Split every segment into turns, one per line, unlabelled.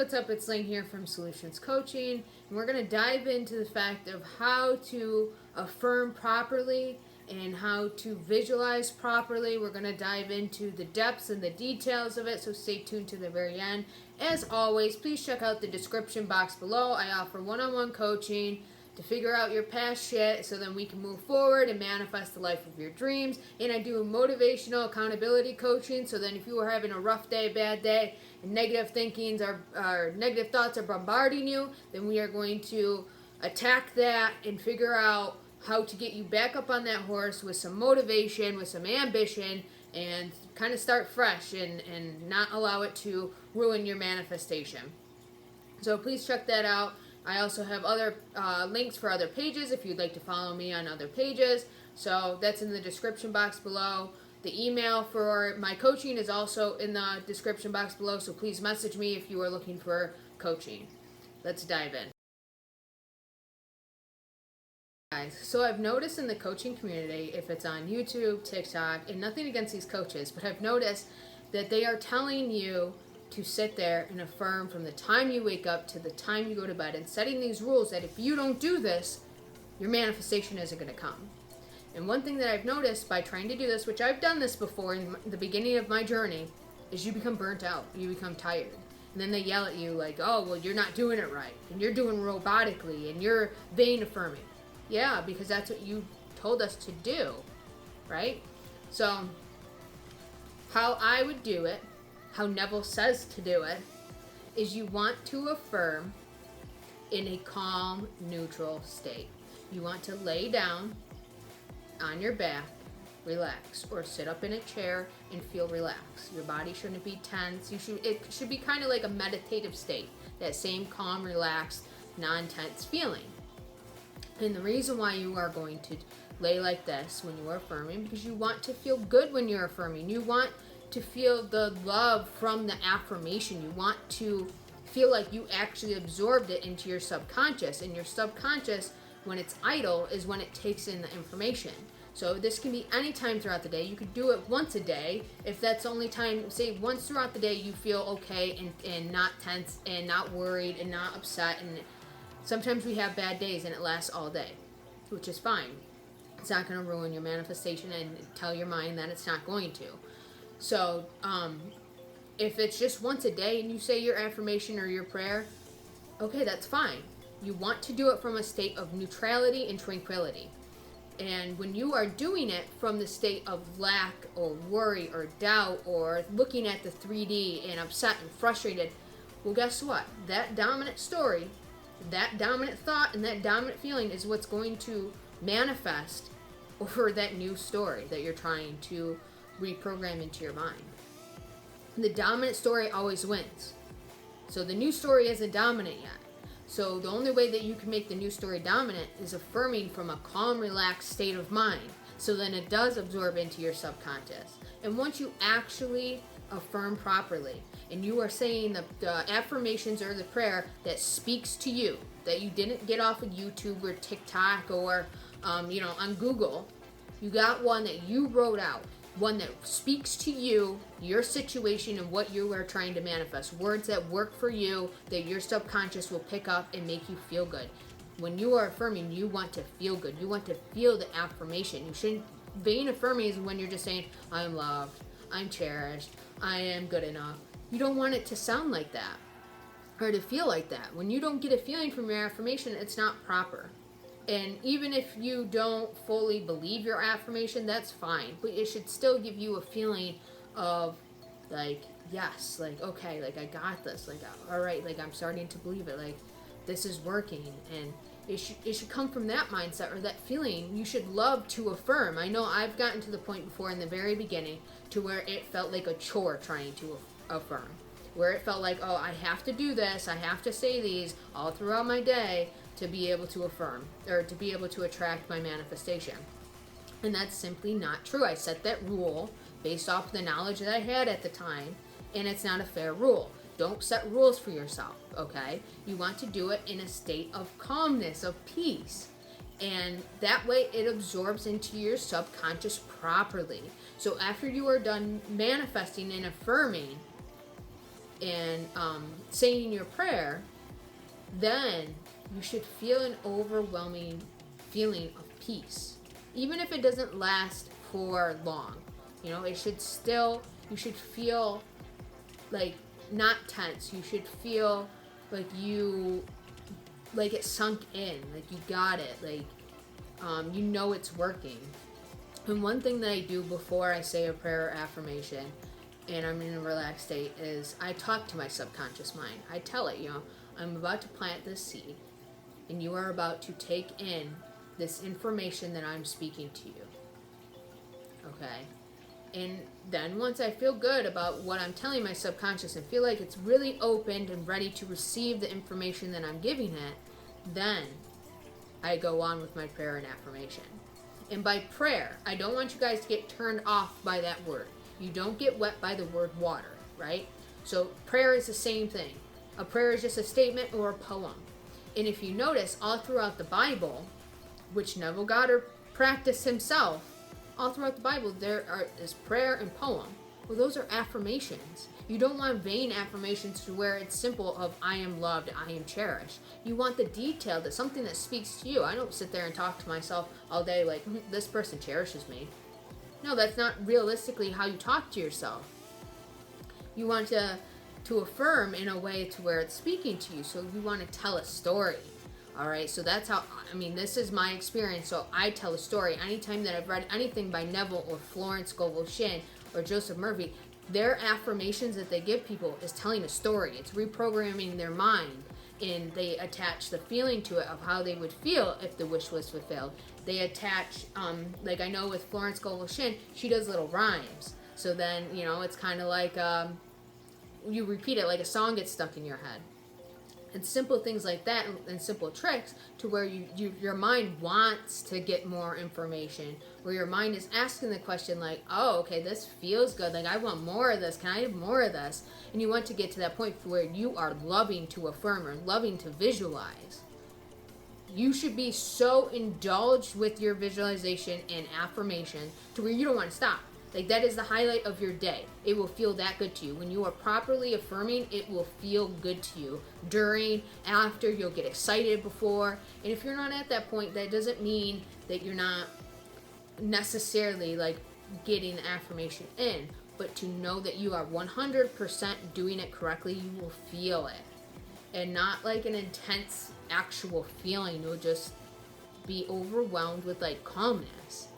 What's up, it's Laon here from Soulutions Coaching, and we're going to dive into the fact of how to affirm properly and how to visualize properly. We're going to dive into the depths and the details of it, so stay tuned to the very end. As always, please check out the description box below. I offer one-on-one coaching to figure out your past shit so then we can move forward and manifest the life of your dreams. And I do motivational accountability coaching, so then if you are having a rough day, bad day, and negative thinkings or negative thoughts are bombarding you, then we are going to attack that and figure out how to get you back up on that horse with some motivation, with some ambition, and kind of start fresh and not allow it to ruin your manifestation. So please check that out. I also have other links for other pages if you'd like to follow me on other pages. So that's in the description box below. The email for my coaching is also in the description box below, so please message me if you are looking for coaching. Let's dive in. Guys, so I've noticed in the coaching community, if it's on YouTube, TikTok, and nothing against these coaches, but I've noticed that they are telling you to sit there and affirm from the time you wake up to the time you go to bed, and setting these rules that if you don't do this, your manifestation isn't going to come. And one thing that I've noticed by trying to do this, which I've done this before in the beginning of my journey, is you become burnt out. You become tired. And then they yell at you like, oh, well, you're not doing it right. And you're doing robotically. And you're vain affirming. Yeah, because that's what you told us to do. Right? So, how I would do it, how Neville says to do it, is you want to affirm in a calm, neutral state. You want to lay down on your back, relax, or sit up in a chair and feel relaxed. Your body shouldn't be tense. It should be kind of like a meditative state, that same calm, relaxed, non-tense feeling. And the reason why you are going to lay like this when you are affirming, because you want to feel good when you're affirming. You want to feel the love from the affirmation. You want to feel like you actually absorbed it into your subconscious, and your subconscious, when it's idle, is when it takes in the information. So this can be any time throughout the day. You could do it once a day. If that's the only time, say once throughout the day you feel okay and not tense and not worried and not upset. And sometimes we have bad days and it lasts all day, which is fine. It's not going to ruin your manifestation, and tell your mind that it's not going to. So if it's just once a day and you say your affirmation or your prayer, okay, that's fine. You want to do it from a state of neutrality and tranquility. And when you are doing it from the state of lack or worry or doubt or looking at the 3D and upset and frustrated, well, guess what? That dominant story, that dominant thought, and that dominant feeling is what's going to manifest over that new story that you're trying to reprogram into your mind. The dominant story always wins. So the new story isn't dominant yet. So the only way that you can make the new story dominant is affirming from a calm, relaxed state of mind. So then it does absorb into your subconscious. And once you actually affirm properly, and you are saying the affirmations or the prayer that speaks to you, that you didn't get off of YouTube or TikTok or on Google, you got one that you wrote out. One that speaks to you, your situation, and what you are trying to manifest. Words that work for you, that your subconscious will pick up and make you feel good. When you are affirming, you want to feel good. You want to feel the affirmation. You shouldn't. Vain affirming is when you're just saying, I'm loved, I'm cherished, I am good enough. You don't want it to sound like that or to feel like that. When you don't get a feeling from your affirmation, it's not proper. And even if you don't fully believe your affirmation, that's fine. But it should still give you a feeling of, like, yes, like, okay, like, I got this. Like, all right, like, I'm starting to believe it. Like, this is working. And it should come from that mindset or that feeling. You should love to affirm. I know I've gotten to the point before in the very beginning to where it felt like a chore trying to affirm. Where it felt like, oh, I have to do this. I have to say these all throughout my day to be able to affirm or to be able to attract my manifestation. And that's simply not true. I set that rule based off the knowledge that I had at the time, and it's not a fair rule. Don't set rules for yourself, okay? You want to do it in a state of calmness, of peace. And that way it absorbs into your subconscious properly. So after you are done manifesting and affirming, and saying your prayer, then you should feel an overwhelming feeling of peace. Even if it doesn't last for long, it should still, you should feel like not tense. You should feel like it sunk in, like you got it, like it's working. And one thing that I do before I say a prayer or affirmation and I'm in a relaxed state is I talk to my subconscious mind. I tell it, I'm about to plant this seed and you are about to take in this information that I'm speaking to you. Okay? And then once I feel good about what I'm telling my subconscious and feel like it's really opened and ready to receive the information that I'm giving it, then I go on with my prayer and affirmation. And by prayer, I don't want you guys to get turned off by that word. You don't get wet by the word water, right? So prayer is the same thing. A prayer is just a statement or a poem. And if you notice, all throughout the Bible, which Neville Goddard practiced himself, all throughout the Bible, is prayer and poem. Well, those are affirmations. You don't want vain affirmations to where it's simple of I am loved, I am cherished. You want the detail, that something that speaks to you. I don't sit there and talk to myself all day like, this person cherishes me. No, that's not realistically how you talk to yourself. You want to affirm in a way to where it's speaking to you. So you want to tell a story. All right, so that's how, this is my experience. So I tell a story. Anytime that I've read anything by Neville or Florence Scovel Shinn or Joseph Murphy, their affirmations that they give people is telling a story. It's reprogramming their mind, and they attach the feeling to it of how they would feel if the wish was fulfilled. They attach, like I know with Florence Scovel Shinn, she does little rhymes. So then, it's kind of like you repeat it like a song gets stuck in your head. And simple things like that, and simple tricks to where your mind wants to get more information, where your mind is asking the question like, oh, okay, this feels good, like I want more of this, can I have more of this? And you want to get to that point where you are loving to affirm or loving to visualize. You should be so indulged with your visualization and affirmation to where you don't want to stop. Like, that is the highlight of your day. It will feel that good to you. When you are properly affirming, it will feel good to you. During, after, you'll get excited before. And if you're not at that point, that doesn't mean that you're not necessarily, getting the affirmation in. But to know that you are 100% doing it correctly, you will feel it. And not like an intense actual feeling. You'll just be overwhelmed with, calmness.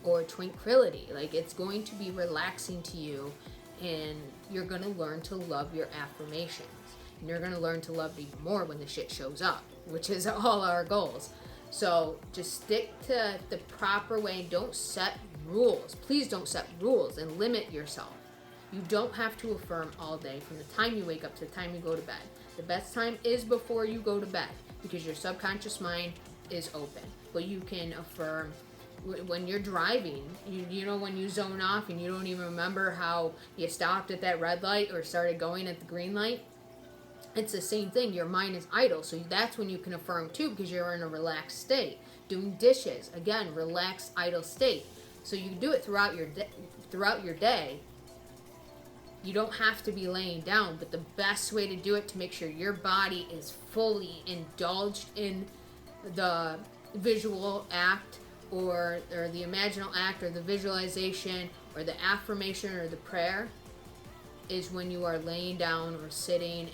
Or tranquility. It's going to be relaxing to you, and you're going to learn to love your affirmations. And you're going to learn to love even more when the shit shows up, which is all our goals. So just stick to the proper way. Don't set rules. Please don't set rules and limit yourself. You don't have to affirm all day from the time you wake up to the time you go to bed. The best time is before you go to bed because your subconscious mind is open. But you can affirm when you're driving, when you zone off and you don't even remember how you stopped at that red light or started going at the green light, it's the same thing. Your mind is idle. So that's when you can affirm too, because you're in a relaxed state. Doing dishes, again, relaxed, idle state. So you do it throughout your day. You don't have to be laying down, but the best way to do it to make sure your body is fully indulged in the visual act or the imaginal act or the visualization or the affirmation or the prayer is when you are laying down or sitting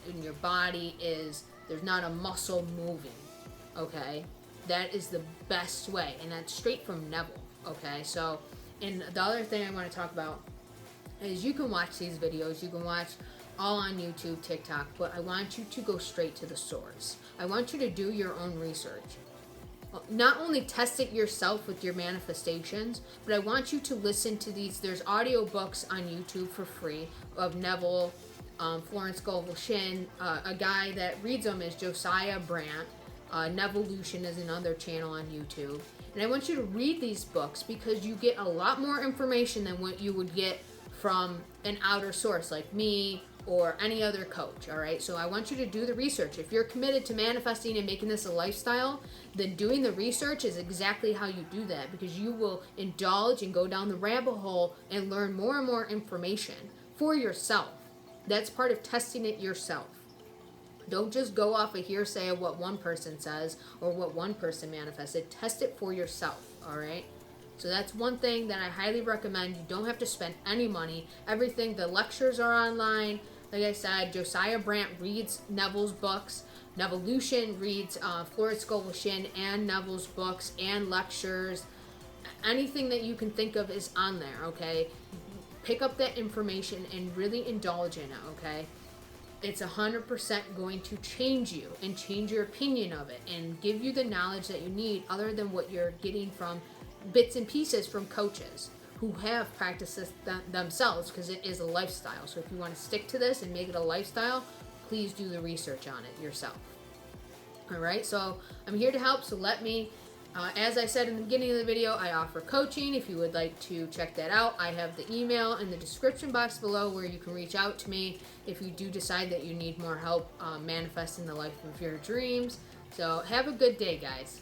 and your body there's not a muscle moving, okay? That is the best way, and that's straight from Neville, okay? So, and the other thing I want to talk about is you can watch these videos, you can watch all on YouTube, TikTok, but I want you to go straight to the source. I want you to do your own research. Not only test it yourself with your manifestations, but I want you to listen to these. There's audio books on YouTube for free of Neville, Florence Scovel Shinn. A guy that reads them is Josiah Brandt. Nevolution is another channel on YouTube. And I want you to read these books because you get a lot more information than what you would get from an outer source like me or any other coach, all right? So I want you to do the research. If you're committed to manifesting and making this a lifestyle, then doing the research is exactly how you do that, because you will indulge and go down the rabbit hole and learn more and more information for yourself. That's part of testing it yourself. Don't just go off a hearsay of what one person says or what one person manifested. Test it for yourself, all right? So that's one thing that I highly recommend. You don't have to spend any money. Everything, the lectures are online. Like I said, Josiah Brandt reads Neville's books. Nevolution reads Florence Scovel Shinn and Neville's books and lectures. Anything that you can think of is on there, okay? Pick up that information and really indulge in it, okay? It's 100% going to change you and change your opinion of it and give you the knowledge that you need, other than what you're getting from bits and pieces from coaches who have practiced this themselves, because it is a lifestyle. So if you want to stick to this and make it a lifestyle, please do the research on it yourself. All right, so I'm here to help, so let me, as I said in the beginning of the video, I offer coaching. If you would like to check that out, I have the email in the description box below where you can reach out to me if you do decide that you need more help manifesting the life of your dreams. So have a good day, guys.